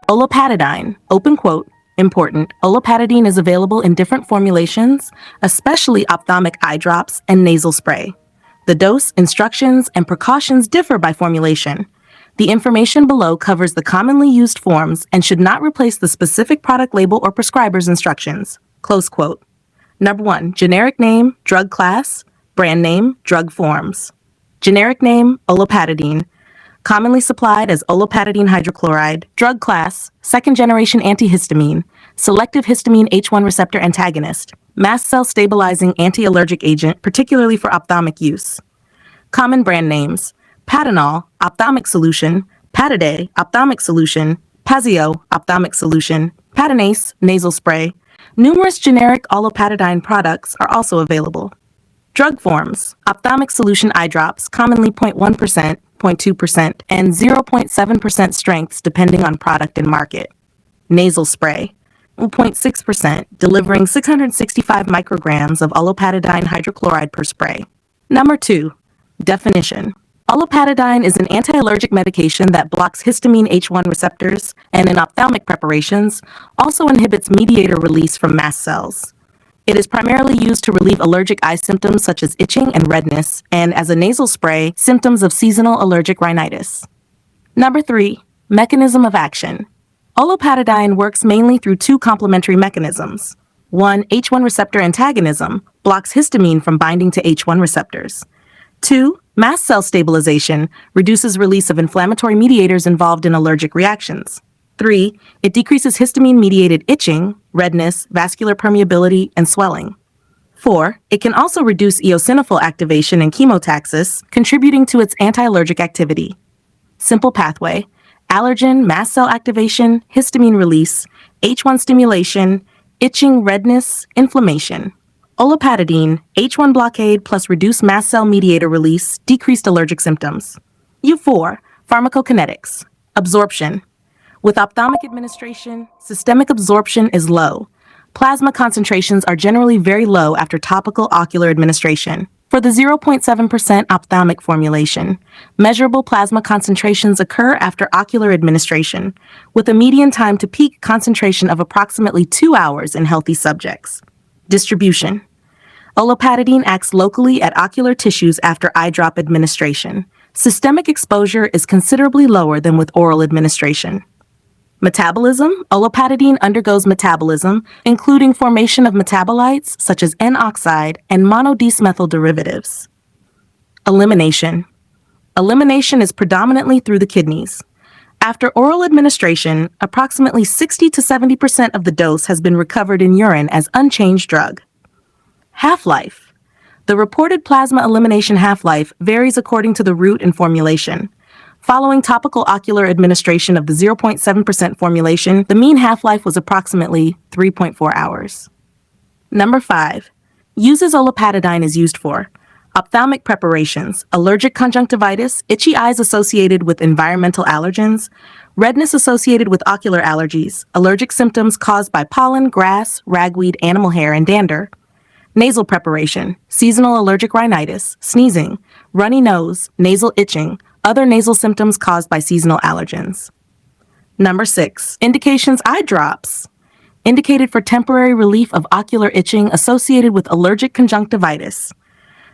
Olopatadine, open quote, important, olopatadine is available in different formulations, especially ophthalmic eye drops and nasal spray. The dose, instructions, and precautions differ by formulation. The information below covers the commonly used forms and should not replace the specific product label or prescriber's instructions. Close quote. Number 1, generic name, drug class, brand name, drug forms. Generic name, olopatadine. Commonly supplied as olopatadine hydrochloride, drug class, second-generation antihistamine, selective histamine H1 receptor antagonist, mast cell stabilizing anti-allergic agent, particularly for ophthalmic use. Common brand names: Patanol, ophthalmic solution, Pataday, ophthalmic solution, Pazio, ophthalmic solution, Patanase, nasal spray. Numerous generic olopatadine products are also available. Drug forms: ophthalmic solution eye drops, commonly 0.1%, 0.2%, and 0.7% strengths depending on product and market. Nasal spray, 0.6%, delivering 665 micrograms of olopatadine hydrochloride per spray. Number 2, definition. Olopatadine is an anti-allergic medication that blocks histamine H1 receptors and in ophthalmic preparations also inhibits mediator release from mast cells. It is primarily used to relieve allergic eye symptoms such as itching and redness, and as a nasal spray, symptoms of seasonal allergic rhinitis. Number 3, mechanism of action. Olopatadine works mainly through 2 complementary mechanisms. 1, H1 receptor antagonism, blocks histamine from binding to H1 receptors. 2, mast cell stabilization, reduces release of inflammatory mediators involved in allergic reactions. 3, it decreases histamine-mediated itching, redness, vascular permeability, and swelling. 4, it can also reduce eosinophil activation and chemotaxis, contributing to its anti-allergic activity. Simple pathway: allergen, mast cell activation, histamine release, H1 stimulation, itching, redness, inflammation. Olopatadine, H1 blockade plus reduced mast cell mediator release, decreased allergic symptoms. U4, pharmacokinetics. Absorption. With ophthalmic administration, systemic absorption is low. Plasma concentrations are generally very low after topical ocular administration. For the 0.7% ophthalmic formulation, measurable plasma concentrations occur after ocular administration, with a median time to peak concentration of approximately 2 hours in healthy subjects. Distribution. Olopatadine acts locally at ocular tissues after eye drop administration. Systemic exposure is considerably lower than with oral administration. Metabolism. Olopatadine undergoes metabolism, including formation of metabolites such as N-oxide and monodesmethyl derivatives. Elimination. Elimination is predominantly through the kidneys. After oral administration, approximately 60 to 70% of the dose has been recovered in urine as unchanged drug. Half-life. The reported plasma elimination half-life varies according to the route and formulation. Following topical ocular administration of the 0.7% formulation, the mean half-life was approximately 3.4 hours. Number 5. Uses olopatadine is used for: ophthalmic preparations, allergic conjunctivitis, itchy eyes associated with environmental allergens, redness associated with ocular allergies, allergic symptoms caused by pollen, grass, ragweed, animal hair, and dander. Nasal preparation, seasonal allergic rhinitis, sneezing, runny nose, nasal itching, other nasal symptoms caused by seasonal allergens. Number 6. Indications: eye drops. Indicated for temporary relief of ocular itching associated with allergic conjunctivitis.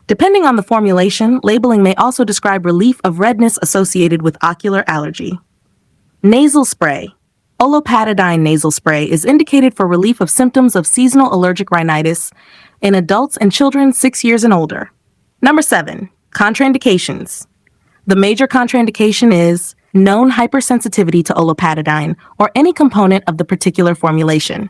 Depending on the formulation, labeling may also describe relief of redness associated with ocular allergy. Nasal spray. Olopatadine nasal spray is indicated for relief of symptoms of seasonal allergic rhinitis in adults and children 6 years and older. Number 7. Contraindications. The major contraindication is known hypersensitivity to olopatadine or any component of the particular formulation.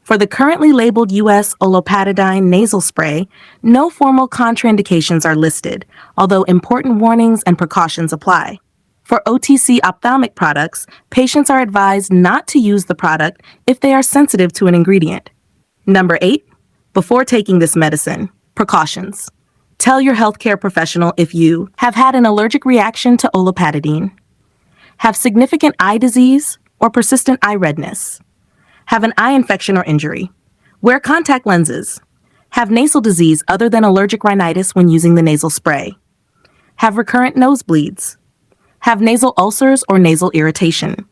For the currently labeled U.S. olopatadine nasal spray, no formal contraindications are listed, although important warnings and precautions apply. For OTC ophthalmic products, patients are advised not to use the product if they are sensitive to an ingredient. Number 8. Before taking this medicine, precautions. Tell your healthcare professional if you have had an allergic reaction to olopatadine, have significant eye disease or persistent eye redness, have an eye infection or injury, wear contact lenses, have nasal disease other than allergic rhinitis when using the nasal spray, have recurrent nosebleeds, have nasal ulcers or nasal irritation,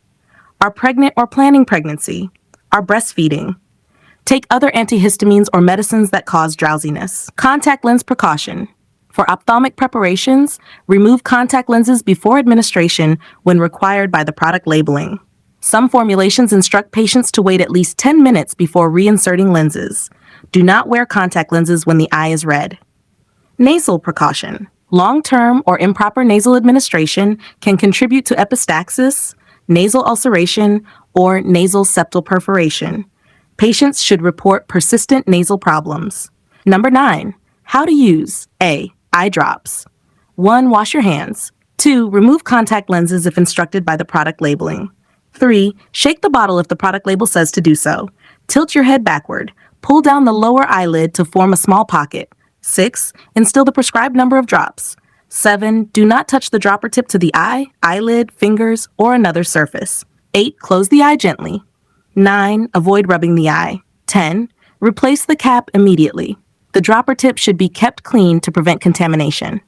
are pregnant or planning pregnancy, are breastfeeding. Take other antihistamines or medicines that cause drowsiness. Contact lens precaution. For ophthalmic preparations, remove contact lenses before administration when required by the product labeling. Some formulations instruct patients to wait at least 10 minutes before reinserting lenses. Do not wear contact lenses when the eye is red. Nasal precaution. Long-term or improper nasal administration can contribute to epistaxis, nasal ulceration, or nasal septal perforation. Patients should report persistent nasal problems. Number 9. How to use A. Eye drops. 1. Wash your hands. 2. Remove contact lenses if instructed by the product labeling. 3. Shake the bottle if the product label says to do so. Tilt your head backward. Pull down the lower eyelid to form a small pocket. 6. Instill the prescribed number of drops. 7. Do not touch the dropper tip to the eye, eyelid, fingers, or another surface. 8. Close the eye gently. 9. Avoid rubbing the eye. 10. Replace the cap immediately. The dropper tip should be kept clean to prevent contamination.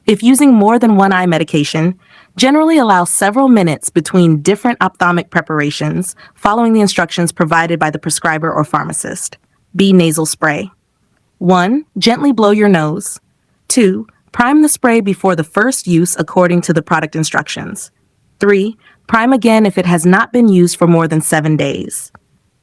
If using more than one eye medication, generally allow several minutes between different ophthalmic preparations following the instructions provided by the prescriber or pharmacist. B. Nasal spray. 1. Gently blow your nose. 2. Prime the spray before the first use according to the product instructions. 3. Prime again if it has not been used for more than 7 days.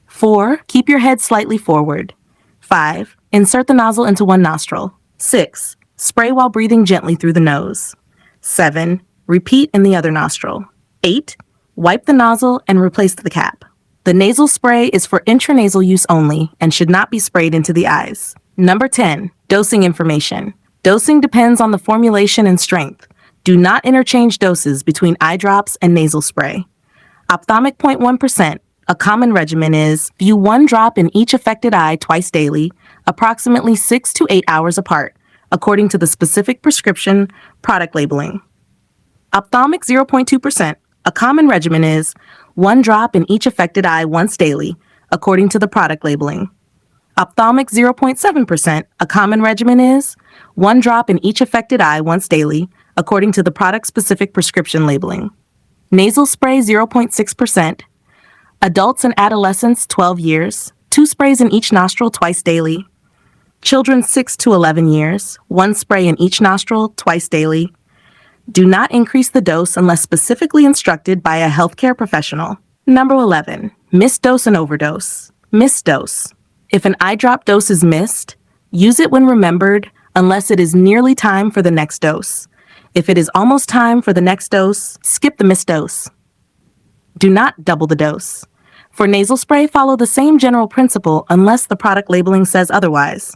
4. Keep your head slightly forward. 5. Insert the nozzle into one nostril. 6. Spray while breathing gently through the nose. 7. Repeat in the other nostril. 8. Wipe the nozzle and replace the cap. The nasal spray is for intranasal use only and should not be sprayed into the eyes. Number 10. Dosing information. Dosing depends on the formulation and strength. Do not interchange doses between eye drops and nasal spray. Ophthalmic 0.1%. A common regimen is view 1 drop in each affected eye twice daily, approximately 6 to 8 hours apart, according to the specific prescription product labeling. Ophthalmic 0.2%. A common regimen is 1 drop in each affected eye once daily, according to the product labeling. Ophthalmic 0.7%. A common regimen is 1 drop in each affected eye once daily, according to the product-specific prescription labeling. Nasal spray 0.6%. Adults and adolescents 12 years, 2 sprays in each nostril twice daily. Children 6 to 11 years, 1 spray in each nostril twice daily. Do not increase the dose unless specifically instructed by a healthcare professional. Number 11. Missed dose and overdose. Missed dose. If an eye drop dose is missed, use it when remembered unless it is nearly time for the next dose. If it is almost time for the next dose, skip the missed dose. Do not double the dose. For nasal spray, follow the same general principle unless the product labeling says otherwise.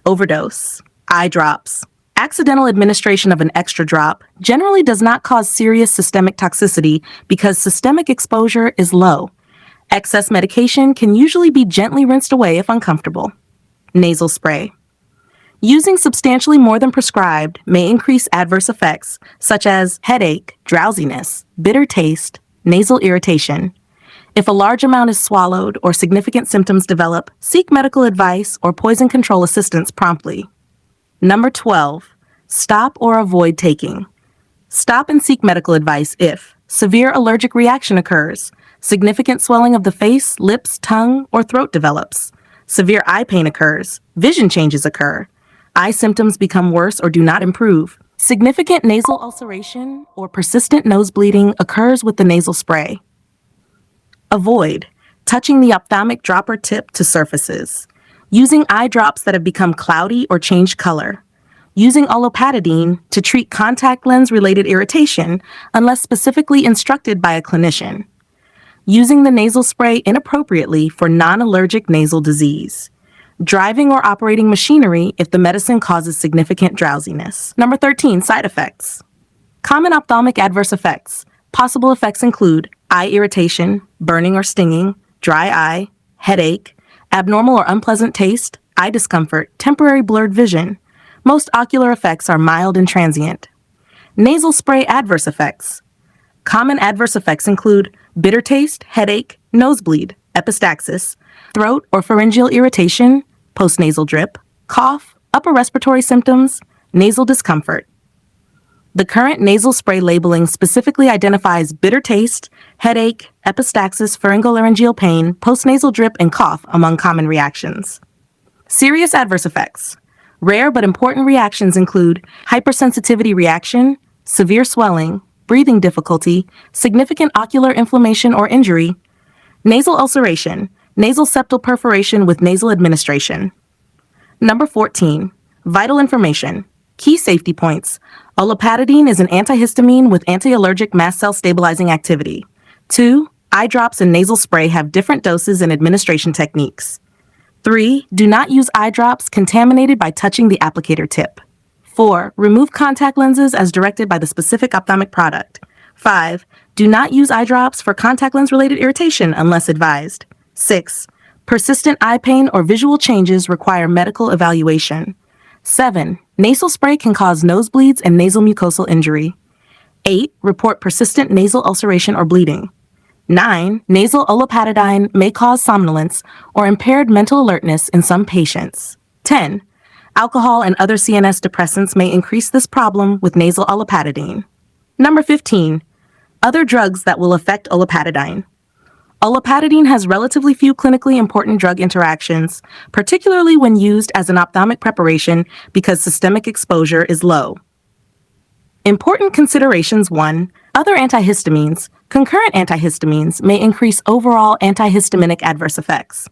Overdose. Eye drops. Accidental administration of an extra drop generally does not cause serious systemic toxicity because systemic exposure is low. Excess medication can usually be gently rinsed away if uncomfortable. Nasal spray. Using substantially more than prescribed may increase adverse effects such as headache, drowsiness, bitter taste, nasal irritation. If a large amount is swallowed or significant symptoms develop, seek medical advice or poison control assistance promptly. Number 12. Stop or avoid taking. Stop and seek medical advice if severe allergic reaction occurs, significant swelling of the face, lips, tongue, or throat develops, severe eye pain occurs, vision changes occur, eye symptoms become worse or do not improve, significant nasal ulceration or persistent nose bleeding occurs with the nasal spray. Avoid touching the ophthalmic dropper tip to surfaces, using eye drops that have become cloudy or changed color, using Olopatadine to treat contact lens-related irritation unless specifically instructed by a clinician, using the nasal spray inappropriately for non-allergic nasal disease, driving or operating machinery if the medicine causes significant drowsiness. Number 13, side effects. Common ophthalmic adverse effects. Possible effects include eye irritation, burning or stinging, dry eye, headache, abnormal or unpleasant taste, eye discomfort, temporary blurred vision. Most ocular effects are mild and transient. Nasal spray adverse effects. Common adverse effects include bitter taste, headache, nosebleed, epistaxis, throat or pharyngeal irritation, postnasal drip, cough, upper respiratory symptoms, nasal discomfort. The current nasal spray labeling specifically identifies bitter taste, headache, epistaxis, pharyngolaryngeal pain, postnasal drip, and cough among common reactions. Serious adverse effects. Rare but important reactions include hypersensitivity reaction, severe swelling, breathing difficulty, significant ocular inflammation or injury, nasal ulceration, nasal septal perforation with nasal administration. Number 14. Vital information. Key safety points. Olopatadine is an antihistamine with anti-allergic mast cell stabilizing activity. 2. Eye drops and nasal spray have different doses and administration techniques. 3. Do not use eye drops contaminated by touching the applicator tip. 4. Remove contact lenses as directed by the specific ophthalmic product. 5. Do not use eye drops for contact lens-related irritation unless advised. 6. Persistent eye pain or visual changes require medical evaluation. 7. Nasal spray can cause nosebleeds and nasal mucosal injury. 8. Report persistent nasal ulceration or bleeding. 9. Nasal olopatadine may cause somnolence or impaired mental alertness in some patients. 10. Alcohol and other CNS depressants may increase this problem with nasal olopatadine. Number 15. Other drugs that will affect olopatadine. Olopatadine has relatively few clinically important drug interactions, particularly when used as an ophthalmic preparation because systemic exposure is low. Important considerations: 1. Other antihistamines. Concurrent antihistamines may increase overall antihistaminic adverse effects.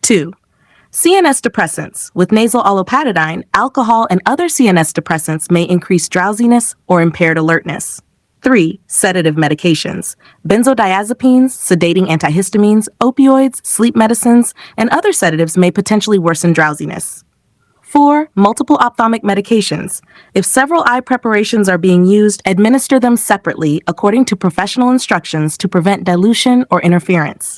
2. CNS depressants. With nasal olopatadine, alcohol and other CNS depressants may increase drowsiness or impaired alertness. 3. Sedative medications. Benzodiazepines, sedating antihistamines, opioids, sleep medicines, and other sedatives may potentially worsen drowsiness. 4. Multiple ophthalmic medications. If several eye preparations are being used, administer them separately according to professional instructions to prevent dilution or interference.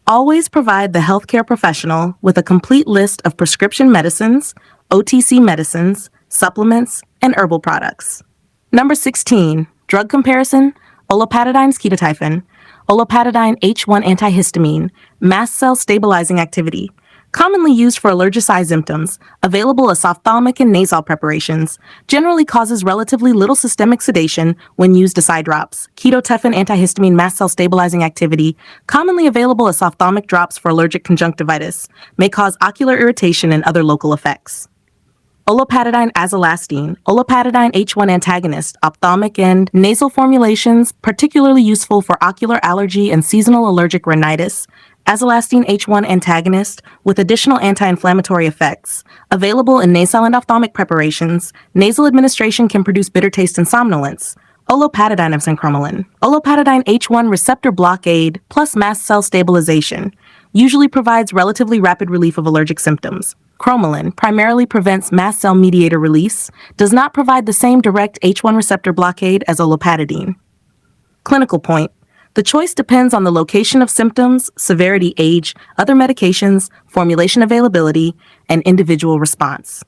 Always provide the healthcare professional with a complete list of prescription medicines, OTC medicines, supplements, and herbal products. Number 16. Drug comparison: olopatadine's ketotifen, olopatadine H1 antihistamine, mast cell stabilizing activity. Commonly used for allergicized symptoms, available as ophthalmic and nasal preparations, generally causes relatively little systemic sedation when used as eye drops. Ketotifen antihistamine mast cell stabilizing activity, commonly available as ophthalmic drops for allergic conjunctivitis, may cause ocular irritation and other local effects. Olopatadine azolastine, olopatadine H1 antagonist, ophthalmic and nasal formulations, particularly useful for ocular allergy and seasonal allergic rhinitis. Azolastine H1 antagonist with additional anti-inflammatory effects. Available in nasal and ophthalmic preparations, nasal administration can produce bitter taste and somnolence. Olopatadine of xencromelin. Olopatadine H1 receptor blockade plus mast cell stabilization usually provides relatively rapid relief of allergic symptoms. Cromelin primarily prevents mast cell mediator release, does not provide the same direct H1 receptor blockade as olopatadine. Clinical point: the choice depends on the location of symptoms, severity, age, other medications, formulation availability, and individual response.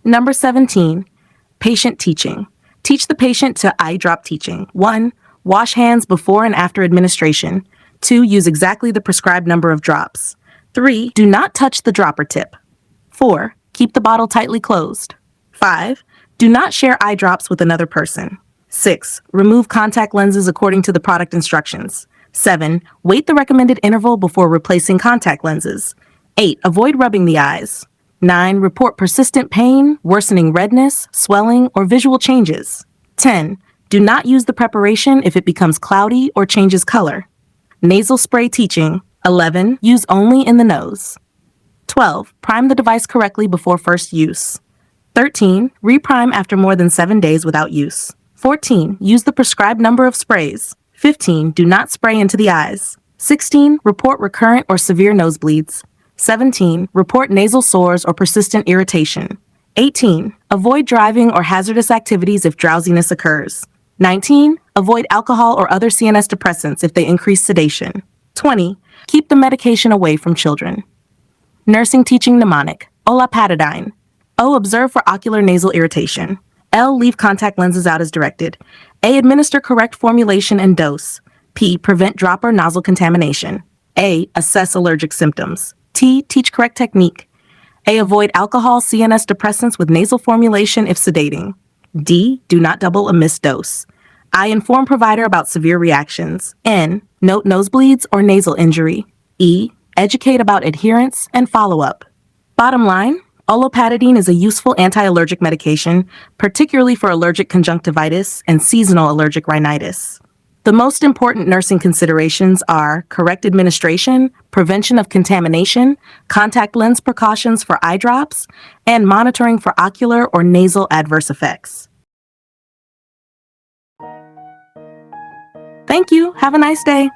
Number 17. Patient teaching. Teach the patient to eye drop teaching. 1. Wash hands before and after administration. 2. Use exactly the prescribed number of drops. 3. Do not touch the dropper tip. 4. Keep the bottle tightly closed. 5. Do not share eye drops with another person. 6. Remove contact lenses according to the product instructions. 7. Wait the recommended interval before replacing contact lenses. 8. Avoid rubbing the eyes. 9. Report persistent pain, worsening redness, swelling, or visual changes. 10. Do not use the preparation if it becomes cloudy or changes color. Nasal spray teaching. 11. Use only in the nose. 12. Prime the device correctly before first use. 13. Reprime after more than 7 days without use. 14. Use the prescribed number of sprays. 15. Do not spray into the eyes. 16. Report recurrent or severe nosebleeds. 17. Report nasal sores or persistent irritation. 18. Avoid driving or hazardous activities if drowsiness occurs. 19. Avoid alcohol or other CNS depressants if they increase sedation. 20. Keep the medication away from children. Nursing teaching mnemonic: olopatadine. O. Observe for ocular nasal irritation. L. Leave contact lenses out as directed. A. Administer correct formulation and dose. P. Prevent dropper nozzle contamination. A. Assess allergic symptoms. T. Teach correct technique. A. Avoid alcohol, CNS depressants with nasal formulation if sedating. D. Do not double a missed dose. I. Inform provider about severe reactions. N. Note nosebleeds or nasal injury. E. Educate about adherence and follow-up. Bottom line, Olopatadine is a useful anti-allergic medication, particularly for allergic conjunctivitis and seasonal allergic rhinitis. The most important nursing considerations are correct administration, prevention of contamination, contact lens precautions for eye drops, and monitoring for ocular or nasal adverse effects. Thank you. Have a nice day.